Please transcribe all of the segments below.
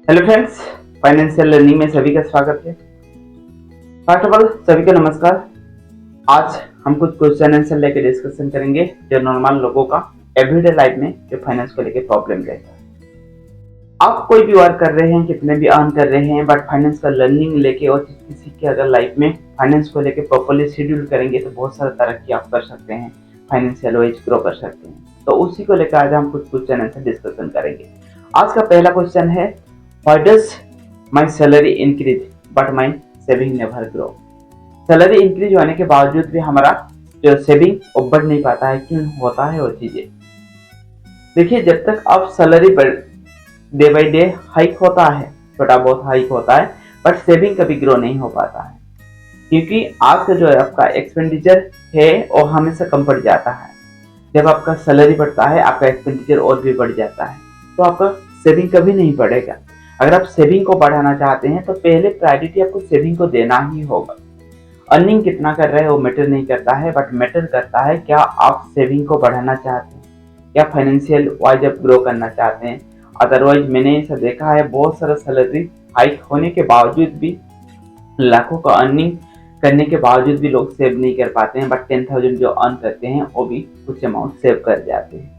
Hello friends, financial learning में सभी का स्वागत है। फर्स्ट ऑफ ऑल सभी को नमस्कार। आज हम कुछ क्वेश्चन आंसर लेकर डिस्कशन करेंगे जो नॉर्मल लोगों का एवरीडे लाइफ में जो फाइनेंस को लेकर प्रॉब्लम रहता है। आप कोई भी वर्क कर रहे हैं, कितने भी अर्न कर रहे हैं, बट फाइनेंस का लर्निंग लेके और चीज सीख के अगर लाइफ में फाइनेंस को लेकर प्रॉपरली शेड्यूल करेंगे तो बहुत सारा तरक्की आप कर सकते हैं, फाइनेंशियल वाइज ग्रो कर सकते हैं। तो उसी को लेकर आज हम कुछ क्वेश्चन आंसर डिस्कशन करेंगे। आज का पहला क्वेश्चन है, Why does my salary increase but my saving never grow? Salary increase होने के बावजूद भी हमारा जो सेविंग वो बढ़ नहीं पाता है। क्यों होता है वो चीजें? देखिए, जब तक आप salary day by day hike होता है, छोटा बहुत हाइक होता है, बट सेविंग कभी ग्रो नहीं हो पाता है। क्योंकि आज का जो है आपका एक्सपेंडिचर है वो हमेशा कम पड़ जाता है। जब आपका सैलरी बढ़ता है आपका एक्सपेंडिचर और भी बढ़ जाता है, तो आपका सेविंग कभी नहीं बढ़ेगा। अगर आप सेविंग को बढ़ाना चाहते हैं तो पहले प्रायोरिटी आपको सेविंग को देना ही होगा। अर्निंग कितना कर रहे हैं वो मैटर नहीं करता है, बट मैटर करता है क्या आप सेविंग को बढ़ाना चाहते हैं, क्या फाइनेंशियल वाइज आप ग्रो करना चाहते हैं। अदरवाइज मैंने ऐसा देखा है, बहुत सारा सैलरी हाइक होने के बावजूद भी, लाखों का अर्निंग करने के बावजूद भी लोग सेव नहीं कर पाते हैं, बट 10,000 जो अर्न करते हैं वो भी कुछ अमाउंट सेव कर जाते हैं।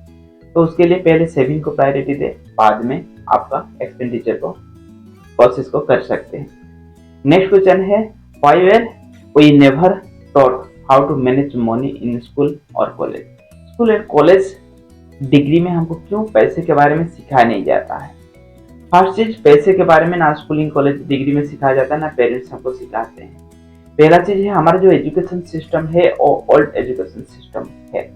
तो उसके लिए पहले सेविंग को प्रायोरिटी दे, बाद में आपका एक्सपेंडिचर को प्रोसेस को कर सकते हैं। नेक्स्ट क्वेश्चन है, why were we never taught how to manage money in school और college? School and college degree में हमको क्यों पैसे के बारे में सिखाया नहीं जाता है? फर्स्ट चीज, पैसे के बारे में ना स्कूलिंग कॉलेज डिग्री में सिखाया जाता है ना पेरेंट्स हमको सिखाते हैं। पहला चीज है, हमारा जो एजुकेशन सिस्टम है वो ओल्ड एजुकेशन सिस्टम है।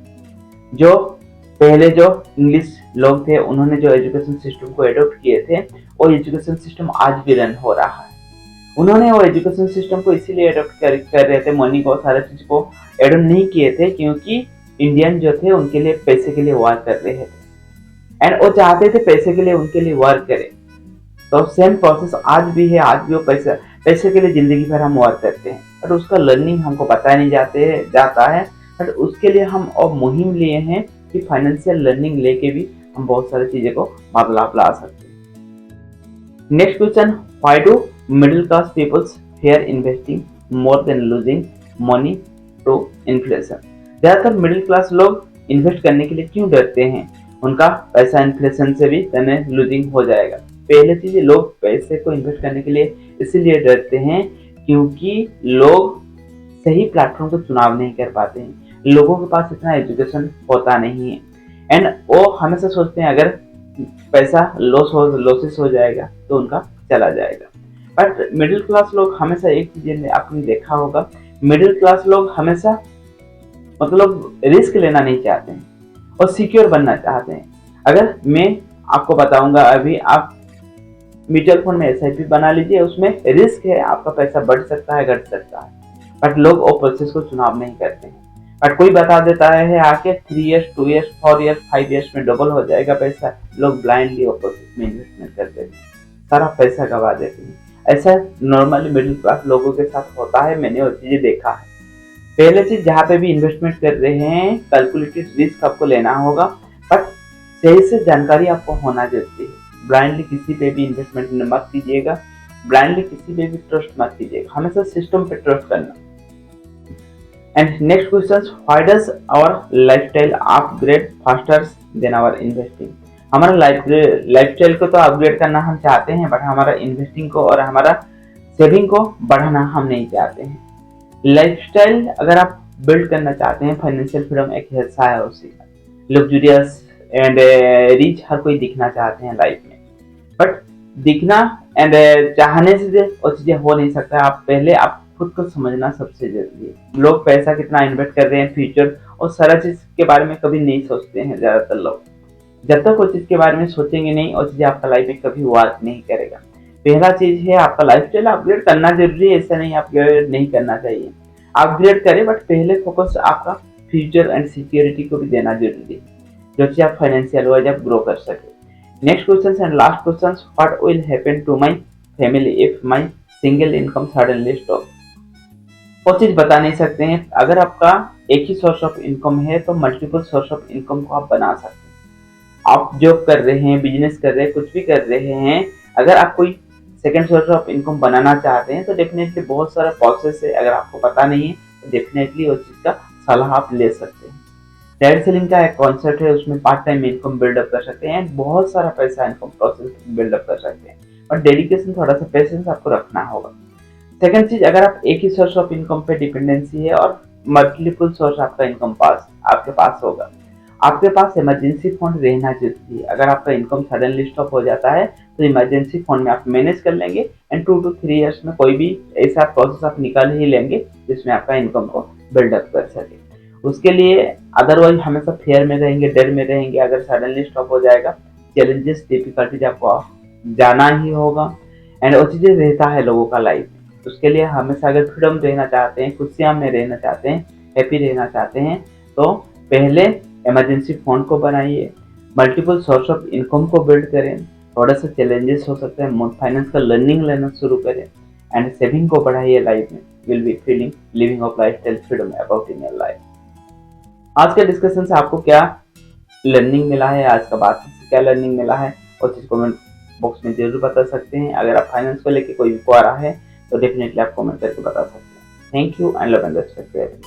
जो पहले जो इंग्लिश लोग थे उन्होंने जो एजुकेशन सिस्टम को एडॉप्ट किए थे, वो एजुकेशन सिस्टम आज भी रन हो रहा है। उन्होंने वो एजुकेशन सिस्टम को इसीलिए एडॉप्ट कर रहे थे, मनी को, सारे चीज को एडॉप्ट नहीं किए थे क्योंकि इंडियन जो थे उनके लिए पैसे के लिए वर्क कर रहे थे एंड वो चाहते थे पैसे के लिए उनके लिए वर्क करें। तो सेम प्रोसेस आज भी है। आज भी वो पैसे के लिए जिंदगी भर हम वर्क करते हैं, बट उसका लर्निंग हमको पता नहीं जाता है। बट उसके लिए हम और मुहिम लिए हैं कि फाइनेंशियल लर्निंग लेके भी हम बहुत सारी चीजें को बदलाव ला सकते हैं। Next question, why do middle class peoples fear investing more than losing money to inflation? ज्यादातर मिडिल क्लास लोग इन्वेस्ट करने के लिए क्यों डरते हैं? उनका पैसा इन्फ्लेशन से भी लूजिंग हो जाएगा। पहले चीज, लोग पैसे को इन्वेस्ट करने के लिए इसीलिए डरते हैं क्योंकि लोग सही प्लेटफॉर्म को चुनाव नहीं कर पाते हैं। लोगों के पास इतना एजुकेशन होता नहीं है एंड वो हमेशा सोचते हैं अगर पैसा लॉसेस हो जाएगा तो उनका चला जाएगा। बट मिडिल क्लास लोग हमेशा एक चीज आपने देखा होगा, मिडिल क्लास लोग हमेशा मतलब रिस्क लेना नहीं चाहते हैं और सिक्योर बनना चाहते हैं। अगर मैं आपको बताऊंगा, अभी आप म्यूचुअल फंड में एसआईपी बना लीजिए, उसमें रिस्क है, आपका पैसा बढ़ सकता है, घट सकता है, बट लोग वो प्रोसेस को चुनाव नहीं करते हैं। बट कोई बता देता है आके 3 इयर्स 2 इयर्स 4 इयर्स 5 इयर्स में डबल हो जाएगा पैसा, लोग ब्लाइंडली वो प्रोसेस में इन्वेस्टमेंट करते हैं, सारा पैसा गवा देते हैं। ऐसा नॉर्मली मिडिल क्लास लोगों के साथ होता है, मैंने वो चीजें देखा है। पहले चीज, जहाँ पे भी इन्वेस्टमेंट कर रहे हैं कैलकुलेटेड रिस्क आपको लेना होगा, बट सही से जानकारी आपको होना जरूरी है। ब्लाइंडली किसी पे भी इन्वेस्टमेंट मत कीजिएगा, ब्लाइंडली किसी पे भी ट्रस्ट मत कीजिएगा, हमेशा सिस्टम पे ट्रस्ट करना। And next question, why does our lifestyle upgrade faster than our investing? हमारा लाइफस्टाइल को तो अपग्रेड करना हम चाहते हैं, बट हमारा इन्वेस्टिंग को और हमारा सेविंग को बढ़ाना हम नहीं चाहते हैं। लाइफस्टाइल अगर आप बिल्ड करना चाहते हैं, फाइनेंशियल फ्रीडम एक हिस्सा है उसी का। लग्जूरियस एंड रिच हर कोई दिखना चाहते हैं लाइफ में, बट दिखना एंड चाहने से वो चीजें हो नहीं सकता। आप पहले आप खुद को समझना सबसे जरूरी है। लोग पैसा कितना इन्वेस्ट कर रहे हैं, फ्यूचर और सारा चीज के बारे में कभी नहीं सोचते हैं ज्यादातर लोग। जब तक वो चीज के बारे में सोचेंगे नहीं, और चीज आपका लाइफ में कभी वर्क नहीं करेगा। पहला चीज है, आपका लाइफस्टाइल अपग्रेड करना जरूरी है, ऐसा नहीं अपग्रेड नहीं करना चाहिए, अपग्रेड करें, बट पहले फोकस आपका फ्यूचर एंड सिक्योरिटी को भी देना जरूरी है, जो चीज आप फाइनेंशियल वाइज आप ग्रो कर सके। Next question and last question, what will happen to my family if my single income suddenly stop? वो चीज बता नहीं सकते हैं। अगर आपका एक ही सोर्स ऑफ इनकम है तो मल्टीपल सोर्स ऑफ इनकम को आप बना सकते हैं। आप जॉब कर रहे हैं, बिजनेस कर रहे हैं, कुछ भी कर रहे हैं, अगर आप कोई सेकंड सोर्स ऑफ इनकम बनाना चाहते हैं तो डेफिनेटली बहुत सारा प्रोसेस है, अगर आपको पता नहीं है तो डेफिनेटली उस चीज़ का सलाह आप ले सकते हैं। डायरेक्ट सेलिंग का एक कॉन्सेप्ट है, उसमें पार्ट टाइम इनकम बिल्डअप कर सकते हैं, बहुत सारा पैसा इनकम प्रोसेस बिल्डअप कर सकते हैं, और डेडिकेशन, थोड़ा सा पेशेंस आपको रखना होगा। सेकंड चीज, अगर आप एक ही सोर्स ऑफ इनकम पे डिपेंडेंसी है और मल्टीपल सोर्स आपका इनकम पास आपके पास होगा, आपके पास इमरजेंसी फंड रहना जरूरी है। अगर आपका इनकम सडनली स्टॉप हो जाता है तो इमरजेंसी फंड में आप मैनेज कर लेंगे एंड 2 to 3 ईयर्स में कोई भी ऐसा प्रोसेस आप निकाल ही लेंगे जिसमें आपका इनकम को बिल्डअप कर सके। उसके लिए अदरवाइज हमेशा फेयर में रहेंगे, डर में रहेंगे। अगर सडनली स्टॉप हो जाएगा, चैलेंजेस, डिफिकल्टीज आपको जाना ही होगा, एंड वो चीज़ें रहता है लोगों का लाइफ। उसके लिए हमेशा अगर फ्रीडम रहना चाहते हैं, खुशियाँ में रहना चाहते हैं, हैप्पी रहना चाहते हैं, तो पहले इमरजेंसी फंड को बनाइए, मल्टीपल सोर्स ऑफ इनकम को बिल्ड करें, थोड़ा सा चैलेंजेस हो सकते हैं, फाइनेंस का लर्निंग लेना शुरू करें, एंड सेविंग को बढ़ाइए लाइफ में। Will be feeling living of lifestyle freedom about in your life. आज के डिस्कशन से आपको क्या लर्निंग मिला है, आज का बात से क्या लर्निंग मिला है, उस चीज कमेंट बॉक्स में जरूर बता सकते हैं। अगर आप फाइनेंस को लेके कोई भी आ रहा है तो डेफिनेटली आप कमेंट करके बता सकते हैं। Thank you and love and respect.